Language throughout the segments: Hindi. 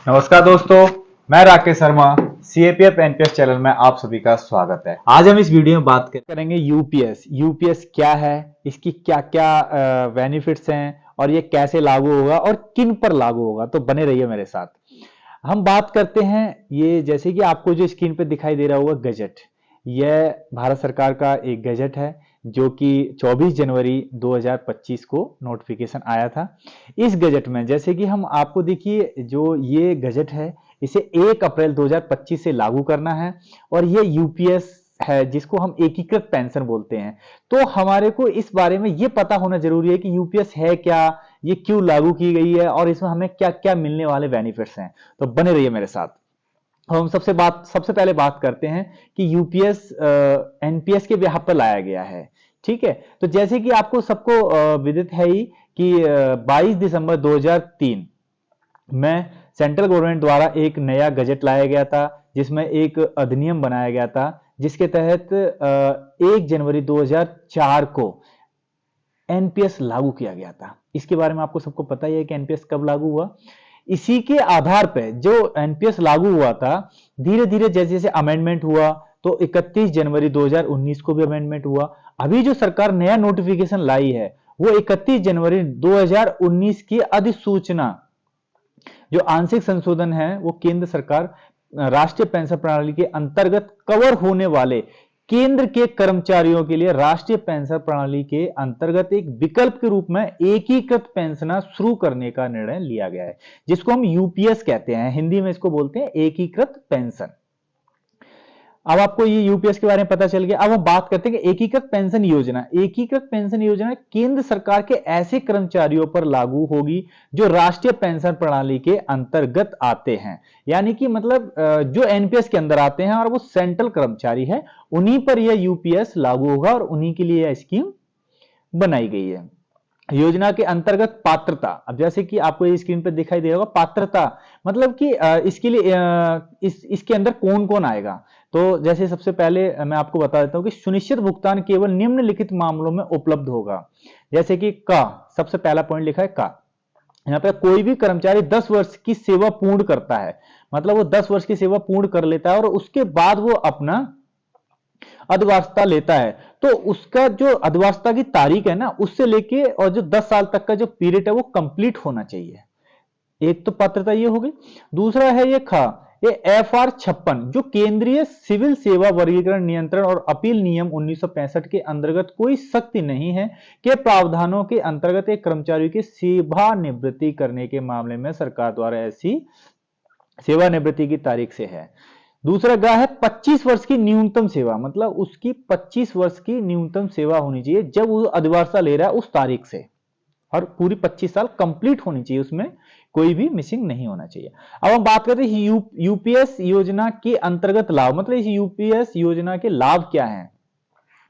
नमस्कार दोस्तों, मैं Rakesh Sharma. CAPF NPS channel में आप सभी का स्वागत है। आज हम इस वीडियो में बात करेंगे यूपीएस। यूपीएस क्या है, इसकी क्या क्या बेनिफिट्स हैं और ये कैसे लागू होगा और किन पर लागू होगा। तो बने रहिए मेरे साथ। हम बात करते हैं, ये जैसे कि आपको जो स्क्रीन पे दिखाई दे रहा होगा गजट, यह भारत सरकार का एक गजट है जो कि 24 जनवरी 2025 को नोटिफिकेशन आया था। इस गजट में जैसे कि हम आपको देखिए, जो ये गजट है इसे 1 अप्रैल 2025 से लागू करना है और ये यूपीएस है जिसको हम एकीकृत पेंशन बोलते हैं। तो हमारे को इस बारे में ये पता होना जरूरी है कि यूपीएस है क्या, ये क्यों लागू की गई है और इसमें हमें क्या क्या मिलने वाले बेनिफिट्स हैं। तो बने रहिए मेरे साथ। हम सबसे पहले बात करते हैं कि यूपीएस एनपीएस के बिहाफ पर लाया गया है। ठीक है, तो जैसे कि आपको सबको विदित है ही कि 22 दिसंबर 2003 में सेंट्रल गवर्नमेंट द्वारा एक नया गजट लाया गया था, जिसमें एक अधिनियम बनाया गया था जिसके तहत 1 जनवरी 2004 को एनपीएस लागू किया गया था। इसके बारे में आपको सबको पता ही है कि एनपीएस कब लागू हुआ। इसी के आधार पर जो एनपीएस लागू हुआ था, धीरे धीरे जैसे जैसे अमेंडमेंट हुआ तो 31 जनवरी 2019 को भी अमेंडमेंट हुआ। अभी जो सरकार नया नोटिफिकेशन लाई है वो 31 जनवरी 2019 की अधिसूचना, जो आंशिक संशोधन है वो केंद्र सरकार राष्ट्रीय पेंशन प्रणाली के अंतर्गत कवर होने वाले केंद्र के कर्मचारियों के लिए राष्ट्रीय पेंशन प्रणाली के अंतर्गत एक विकल्प के रूप में एकीकृत पेंशन शुरू करने का निर्णय लिया गया है, जिसको हम यूपीएस कहते हैं। हिंदी में इसको बोलते हैं एकीकृत पेंशन। अब आपको ये यूपीएस के बारे में पता चल गया। अब हम बात करते हैं कि एकीकृत पेंशन योजना। एकीकृत पेंशन योजना केंद्र सरकार के ऐसे कर्मचारियों पर लागू होगी जो राष्ट्रीय पेंशन प्रणाली के अंतर्गत आते हैं, यानी कि मतलब जो एनपीएस के अंदर आते हैं और वो सेंट्रल कर्मचारी है, उन्हीं पर यह यूपीएस लागू होगा और उन्हीं के लिए यह स्कीम बनाई गई है। योजना के अंतर्गत पात्रता, अब जैसे कि आपको ये स्क्रीन पर दिखाई दे होगा, पात्रता मतलब कि इसके लिए इसके अंदर कौन कौन आएगा। तो जैसे सबसे पहले मैं आपको बता देता हूं कि सुनिश्चित भुगतान केवल निम्नलिखित मामलों में उपलब्ध होगा। जैसे कि का सबसे पहला पॉइंट लिखा है का, यहाँ पे कोई भी कर्मचारी 10 वर्ष की सेवा पूर्ण करता है, मतलब वो 10 वर्ष की सेवा पूर्ण कर लेता है और उसके बाद वो अपना अध्यवस्था लेता है, तो उसका जो अध्यवस्था की तारीख है ना, उससे लेके और जो 10 साल तक का जो पीरियड है वो कंप्लीट होना चाहिए। एक तो पात्रता ये हो गई। दूसरा है ये खा, ये FR 56 जो केंद्रीय सिविल सेवा वर्गीकरण नियंत्रण और अपील नियम 1965 के अंतर्गत कोई सख्ती नहीं है के प्रावधानों के अंतर्गत एक कर्मचारी की सेवानिवृत्ति करने के मामले में सरकार द्वारा ऐसी सेवानिवृत्ति की तारीख से है। दूसरा गा है 25 वर्ष की न्यूनतम सेवा, मतलब उसकी 25 वर्ष की न्यूनतम सेवा होनी चाहिए जब वो अधिवस्था ले रहा है उस तारीख से, और पूरी 25 साल कंप्लीट होनी चाहिए, उसमें कोई भी मिसिंग नहीं होना चाहिए। अब हम बात करते हैं यूपीएस योजना के अंतर्गत लाभ, मतलब इस यूपीएस योजना के लाभ क्या हैं,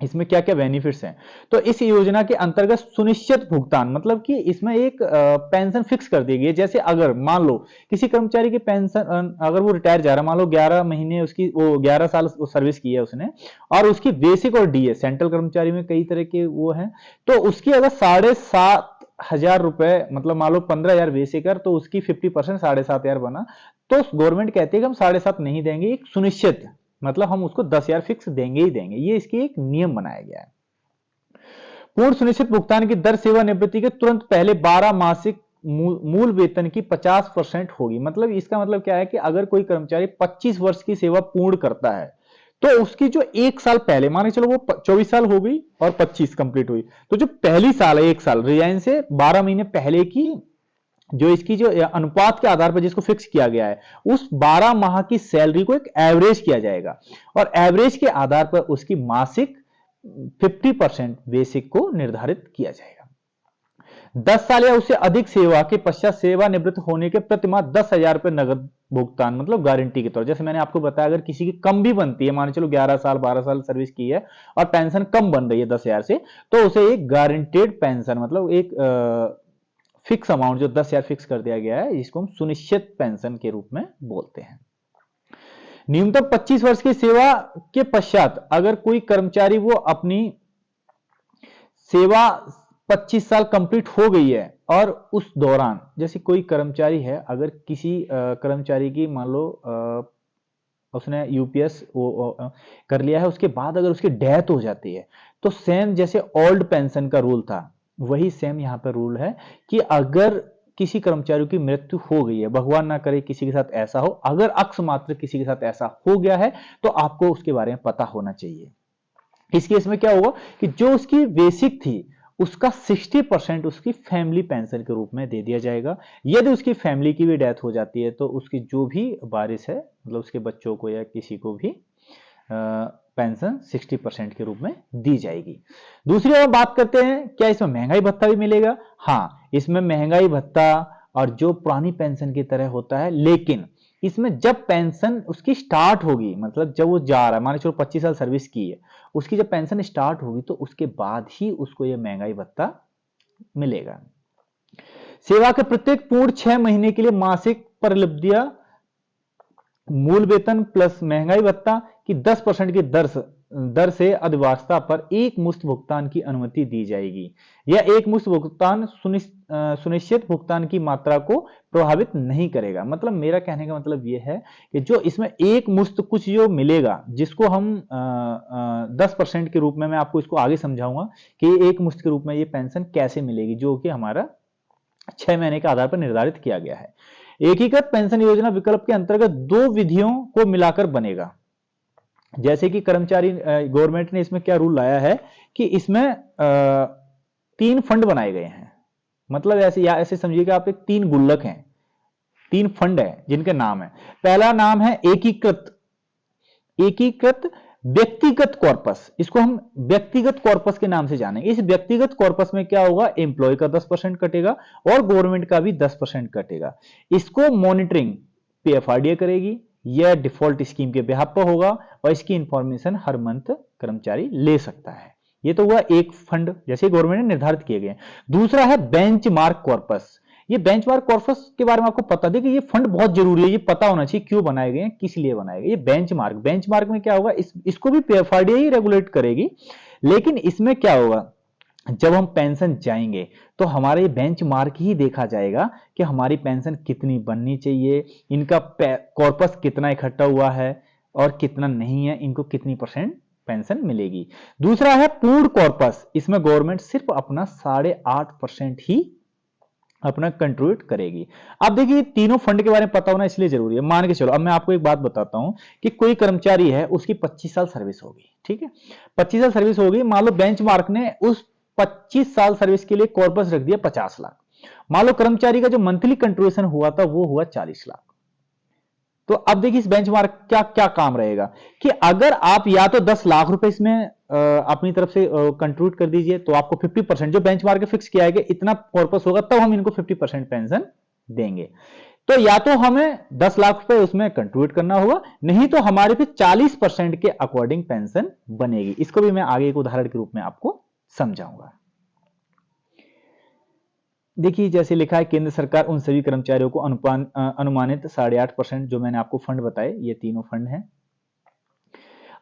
इसमें क्या क्या बेनिफिट्स हैं। तो इस योजना के अंतर्गत सुनिश्चित भुगतान, मतलब कि इसमें एक पेंशन फिक्स कर दी गई है। जैसे अगर मान लो किसी कर्मचारी की पेंशन, अगर वो रिटायर जा रहा है, मान लो 11 महीने उसकी, वो 11 साल सर्विस की है उसने, और उसकी बेसिक और डीए, सेंट्रल कर्मचारी में कई तरह के वो हैं, तो उसकी अगर 7,500 रुपए, मतलब मान लो 15,000 बेसिक है, तो उसकी 50% 7,500 बना, तो गवर्नमेंट कहती है कि हम 7,500 नहीं देंगे, एक सुनिश्चित, मतलब हम उसको 10,000 फिक्स देंगे ही देंगे। ये इसकी एक नियम बनाया गया है। पूर्ण सुनिश्चित भुगतान की दर सेवानिवृत्ति के तुरंत पहले 12 मासिक मूल वेतन की 50% होगी। मतलब इसका मतलब क्या है कि अगर कोई कर्मचारी 25 वर्ष की सेवा पूर्ण करता है तो उसकी जो 1 साल पहले, मान के चलो वो 24 साल हो गई और 25 कंप्लीट हुई, तो जो पहली साल है 1 साल रिजाइन से 12 महीने पहले की जो इसकी जो अनुपात के आधार पर जिसको फिक्स किया गया है, उस 12 माह की सैलरी को एक एवरेज किया जाएगा और एवरेज के आधार पर उसकी मासिक 50% बेसिक को निर्धारित किया जाएगा। 10 साल या उससे अधिक सेवा के पश्चात सेवानिवृत्त होने के प्रतिमाह 10,000 रुपए नगद भुगतान, मतलब गारंटी के तौर। जैसे मैंने आपको बताया, अगर किसी की कम भी बनती है, मान चलो 11 साल 12 साल सर्विस की है और पेंशन कम बन रही है 10,000 से, तो उसे एक गारंटेड पेंशन, मतलब एक फिक्स अमाउंट जो 10,000 फिक्स कर दिया गया है, जिसको हम सुनिश्चित पेंशन के रूप में बोलते हैं। न्यूनतम 25 वर्ष की सेवा के पश्चात अगर कोई कर्मचारी वो अपनी सेवा 25 साल कंप्लीट हो गई है और उस दौरान जैसे कोई कर्मचारी है, अगर किसी कर्मचारी की मान लो उसने यूपीएस कर लिया है, उसके बाद अगर उसकी डेथ हो जाती है तो सेम जैसे ओल्ड पेंशन का रूल था वही सेम यहाँ पर रूल है कि अगर किसी कर्मचारी की मृत्यु हो गई है, भगवान ना करे किसी के साथ ऐसा हो, अगर अकस्मात्र किसी के साथ ऐसा हो गया है तो आपको उसके बारे में पता होना चाहिए। इस केस में क्या होगा कि जो उसकी बेसिक थी उसका 60% उसकी फैमिली पेंशन के रूप में दे दिया जाएगा। यदि उसकी फैमिली की भी डेथ हो जाती है तो उसकी जो भी वारिस है, मतलब उसके बच्चों को या किसी को भी पेंशन 60% के रूप में दी जाएगी। दूसरी ओर बात करते हैं, क्या इसमें महंगाई भत्ता भी मिलेगा? हाँ, इसमें महंगाई भत्ता और जो पुरानी पेंशन की तरह होता है, लेकिन इसमें जब पेंशन उसकी स्टार्ट होगी, मतलब जब वो जा रहा है, मान चलो 25 साल सर्विस की है, उसकी जब पेंशन स्टार्ट होगी तो उसके बाद ही उसको ये महंगाई भत्ता मिलेगा। सेवा के प्रत्येक पूर्ण 6 महीने के लिए मासिक परिलब्धियां मूल वेतन प्लस महंगाई भत्ता की 10% की दर से अधिवासता पर एक मुश्त भुगतान की अनुमति दी जाएगी। यह एक मुश्त भुगतान सुनिश्चित भुगतान की मात्रा को प्रभावित नहीं करेगा। मतलब मेरा कहने का मतलब यह है कि जो इसमें एक मुश्त कुछ जो मिलेगा, जिसको हम 10% के रूप में, मैं आपको इसको आगे समझाऊंगा कि एक मुश्त के रूप में ये पेंशन कैसे मिलेगी, जो कि हमारा 6 महीने के आधार पर निर्धारित किया गया है। एकीकृत पेंशन योजना विकल्प के अंतर्गत 2 विधियों को मिलाकर बनेगा। जैसे कि कर्मचारी गवर्नमेंट ने इसमें क्या रूल लाया है कि इसमें 3 फंड बनाए गए हैं। मतलब ऐसे या ऐसे समझिएगा आप, एक 3 गुल्लक हैं, 3 फंड है जिनके नाम है। पहला नाम है एकीकृत व्यक्तिगत कॉर्पस। इसको हम व्यक्तिगत कॉर्पस के नाम से जानेंगे। इस व्यक्तिगत कॉर्पस में क्या होगा, एम्प्लॉय का 10% कटेगा और गवर्नमेंट का भी 10% कटेगा। इसको मॉनिटरिंग पीएफआरडीए करेगी, यह डिफॉल्ट स्कीम के बेहाव पर होगा और इसकी इंफॉर्मेशन हर मंथ कर्मचारी ले सकता है। ये तो हुआ एक फंड जैसे गवर्नमेंट ने निर्धारित किए गए। दूसरा है बेंचमार्क कॉर्पस। ये बेंचमार्क कॉर्पस के बारे में आपको पता देखिए, ये फंड बहुत जरूरी है, ये पता होना चाहिए क्यों बनाए गए हैं, किस लिए बनाए गए। ये बेंचमार्क में क्या होगा, इसको भी पीएफआरडीए ही रेगुलेट करेगी, लेकिन इसमें क्या होगा, जब हम पेंशन जाएंगे तो हमारा ये बेंचमार्क ही देखा जाएगा कि हमारी पेंशन कितनी बननी चाहिए, इनका कॉर्पस कितना इकट्ठा हुआ है और कितना नहीं है, इनको कितनी % पेंशन मिलेगी। दूसरा है पूर्ण कॉर्पस। इसमें गवर्नमेंट सिर्फ अपना 8.5% ही अपना कंट्रीब्यूट करेगी। अब देखिए, तीनों फंड के बारे में पता होना इसलिए जरूरी है। मान के चलो, अब मैं आपको एक बात बताता हूं कि कोई कर्मचारी है, उसकी 25 साल सर्विस होगी, ठीक है, 25 साल सर्विस होगी। मान लो बेंचमार्क ने उस 25 साल सर्विस के लिए कॉर्पस रख दिया 50 लाख। मान लो कर्मचारी का जो मंथली कंट्रीब्यूशन हुआ था वो हुआ 40 लाख। तो अब देखिए इस बेंचमार्क क्या क्या काम रहेगा कि अगर आप या तो 10 लाख रुपए इसमें अपनी तरफ से कंट्रीब्यूट कर दीजिए तो आपको 50%, जो बेंचमार्क फिक्स किया है कि इतना कॉर्पस होगा तब हम इनको 50% पेंशन देंगे। तो या तो हमें 10 लाख रुपए उसमें कंट्रीब्यूट करना होगा, नहीं तो हमारे पे 40% के अकॉर्डिंग पेंशन बनेगी। इसको भी मैं आगे एक उदाहरण के रूप में आपको समझाऊंगा। देखिए जैसे लिखा है, केंद्र सरकार उन सभी कर्मचारियों को अनुमानित 8.5% जो मैंने आपको फंड बताए, ये तीनों फंड हैं।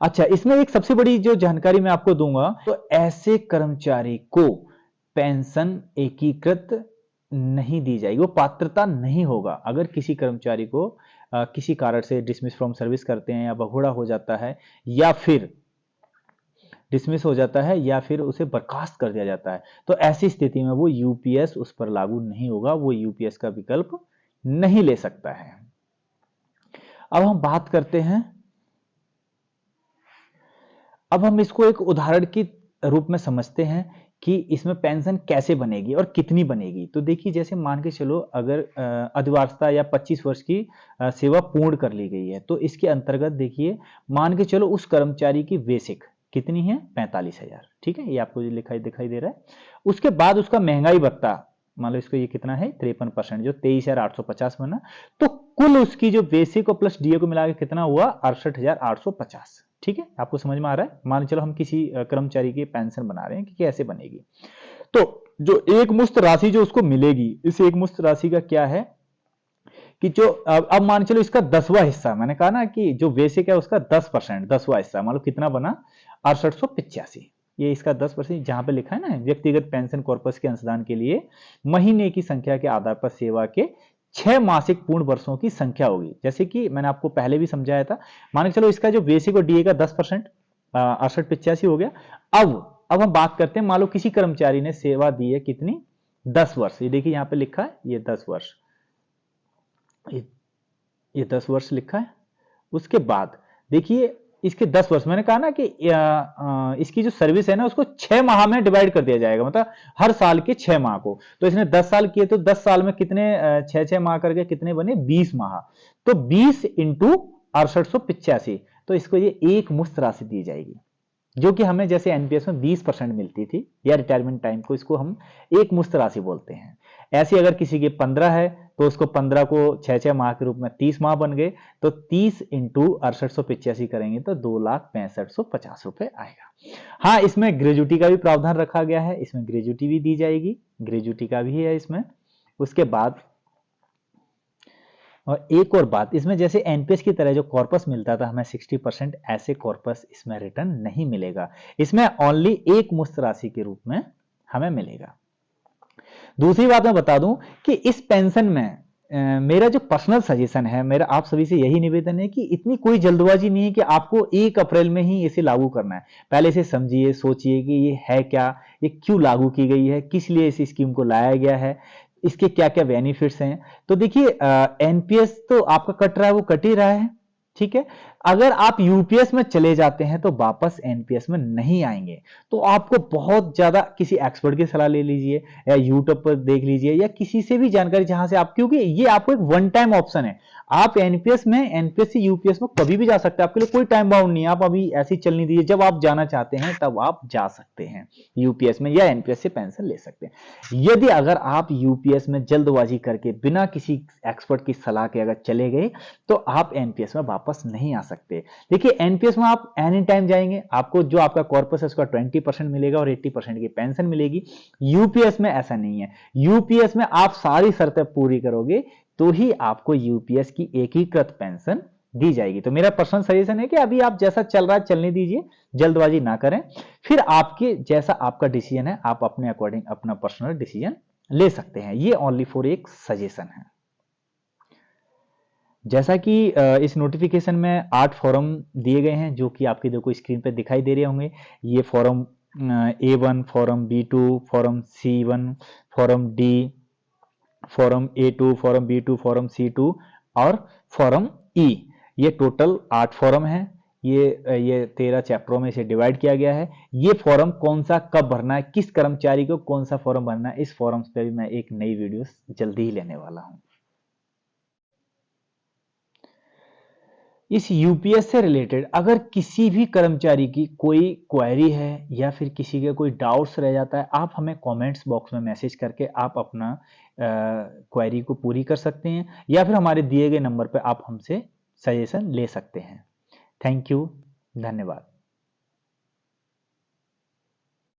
अच्छा, इसमें एक सबसे बड़ी जो जानकारी मैं आपको दूंगा, तो ऐसे कर्मचारी को पेंशन एकीकृत नहीं दी जाएगी, वो पात्रता नहीं होगा। अगर किसी कर्मचारी को किसी कारण से डिसमिस फ्रॉम सर्विस करते हैं या भगोड़ा हो जाता है या फिर डिसमिस हो जाता है या फिर उसे बर्खास्त कर दिया जाता है, तो ऐसी स्थिति में वो यूपीएस उस पर लागू नहीं होगा, वो यूपीएस का विकल्प नहीं ले सकता है। अब हम बात करते हैं, अब हम इसको एक उदाहरण के रूप में समझते हैं कि इसमें पेंशन कैसे बनेगी और कितनी बनेगी। तो देखिए, जैसे मान के चलो अगर अधिवार्षता या 25 वर्ष की सेवा पूर्ण कर ली गई है, तो इसके अंतर्गत देखिए मान के चलो उस कर्मचारी की बेसिक कितनी है, 45,000, ठीक है, ये आपको दिखाई दे रहा है। उसके बाद उसका महंगाई भत्ता मान लो इसको ये कितना है 53%, जो 23,850 बना। तो कुल उसकी जो बेसिक और प्लस डीए को मिला के कितना हुआ, 68,850। ठीक है, आपको समझ में आ रहा है। मान चलो हम किसी कर्मचारी की पेंशन बना रहे हैं कि कैसे बनेगी। तो जो एक मुश्त राशि जो उसको मिलेगी, इस एक मुश्त राशि का क्या है कि जो अब मान चलो इसका 10वां हिस्सा, मैंने कहा ना कि जो बेसिक है उसका 10%, 10वां हिस्सा मान लो कितना बना, 6885। ये इसका 10% जहां पे लिखा है ना, व्यक्तिगत पेंशन कॉर्पस के अंशदान के लिए महीने की संख्या के आधार पर सेवा के 6 मासिक पूर्ण वर्षों की संख्या होगी। जैसे कि मैंने आपको पहले भी समझाया था, मान के चलो इसका जो बेसिक और डीए का 10% 6885 हो गया। अब हम बात करते हैं, मान लो किसी कर्मचारी ने सेवा दी है कितनी, 10 वर्ष। ये देखिए यहां पे लिखा है, ये 10 वर्ष, ये 10 वर्ष लिखा है। उसके बाद देखिए इसके 10 वर्ष, मैंने कहा ना कि इसकी जो सर्विस है ना उसको 6 माह में डिवाइड कर दिया जाएगा, मतलब हर साल के 6 माह को। तो इसने 10 साल किए तो 10 साल में कितने 6 माह करके कितने बने, 20 माह। तो 20 इंटू 6885, तो इसको ये एक मुश्त राशि दी जाएगी, जो कि हमें जैसे एनपीएस में 20% मिलती थी या रिटायरमेंट टाइम को, इसको हम एक मुश्त राशि बोलते हैं। ऐसे अगर किसी के 15 है तो उसको 15 को 6 माह के रूप में 30 माह बन गए, तो 30 इंटू 6885 करेंगे तो 2,65,50 रुपए आएगा। हाँ, इसमें ग्रेजुटी का भी प्रावधान रखा गया है, इसमें ग्रेजुटी भी दी जाएगी, ग्रेजुटी का भी है इसमें। उसके बाद और एक और बात, इसमें जैसे एनपीएस की तरह जो कॉर्पस मिलता था हमें 60%, ऐसे कॉर्पस इसमें रिटर्न नहीं मिलेगा। इसमें ओनली एक मुश्त राशि के रूप में हमें मिलेगा। दूसरी बात मैं बता दूं कि इस पेंशन में मेरा जो पर्सनल सजेशन है, मेरा आप सभी से यही निवेदन है कि इतनी कोई जल्दबाजी नहीं है कि आपको 1 अप्रैल में ही इसे लागू करना है। पहले इसे समझिए, सोचिए कि ये है क्या, ये क्यों लागू की गई है, किस लिए इस स्कीम को लाया गया है, इसके क्या क्या बेनिफिट्स हैं। तो देखिए एनपीएस तो आपका कट रहा है, वो कट ही रहा है, ठीक है। अगर आप यूपीएस में चले जाते हैं तो वापस एनपीएस में नहीं आएंगे। तो आपको बहुत ज्यादा किसी एक्सपर्ट की सलाह ले लीजिए या यूट्यूब पर देख लीजिए या किसी से भी जानकारी जहां से आप, क्योंकि ये आपको एक वन टाइम ऑप्शन है। आप एनपीएस से यूपीएस में कभी भी जा सकते हैं, आपके लिए कोई टाइम बाउंड नहीं है। आप अभी ऐसी चलनी दीजिए, जब आप जाना चाहते हैं तब आप जा सकते हैं यूपीएस में या एनपीएस से पेंशन ले सकते हैं। यदि अगर आप यूपीएस में जल्दबाजी करके बिना किसी एक्सपर्ट की सलाह के अगर चले गए तो आप एनपीएस में वापस नहीं आ सकते। देखिए एनपीएस में आप एनी टाइम जाएंगे, आपको जो आपका कॉर्पस है उसका 20% मिलेगा और 80% की पेंशन मिलेगी। यूपीएस में ऐसा नहीं है। यूपीएस में आप सारी शर्तें पूरी करोगे तो ही आपको यूपीएस की एकीकृत पेंशन दी जाएगी। तो मेरा पर्सनल सजेशन है कि अभी आप जैसा चल रहा है चलने दीजिए, जल्दबाजी ना करें। फिर आपके जैसा आपका डिसीजन है, आप अपने अकॉर्डिंग अपना पर्सनल डिसीजन ले सकते हैं। ये ओनली फॉर एक सजेशन है। जैसा कि इस नोटिफिकेशन में 8 फॉर्म दिए गए हैं, जो कि आपकी देखो स्क्रीन पे दिखाई दे रहे होंगे। ये form A1, form B2, form C1, form D, form A2, form B2, form C2 और फॉर्म E। ये टोटल 8 फॉर्म है। ये 13 चैप्टरों में इसे डिवाइड किया गया है। ये फॉर्म कौन सा कब भरना है, किस कर्मचारी को कौन सा फॉर्म भरना है, इस फॉर्म्स पे भी मैं एक नई वीडियो जल्दी ही लेने वाला हूं। इस यूपीएस से रिलेटेड अगर किसी भी कर्मचारी की कोई क्वेरी है या फिर किसी के कोई डाउट्स रह जाता है, आप हमें कमेंट्स बॉक्स में मैसेज करके आप अपना क्वेरी को पूरी कर सकते हैं या फिर हमारे दिए गए नंबर पर आप हमसे सजेशन ले सकते हैं। थैंक यू, धन्यवाद।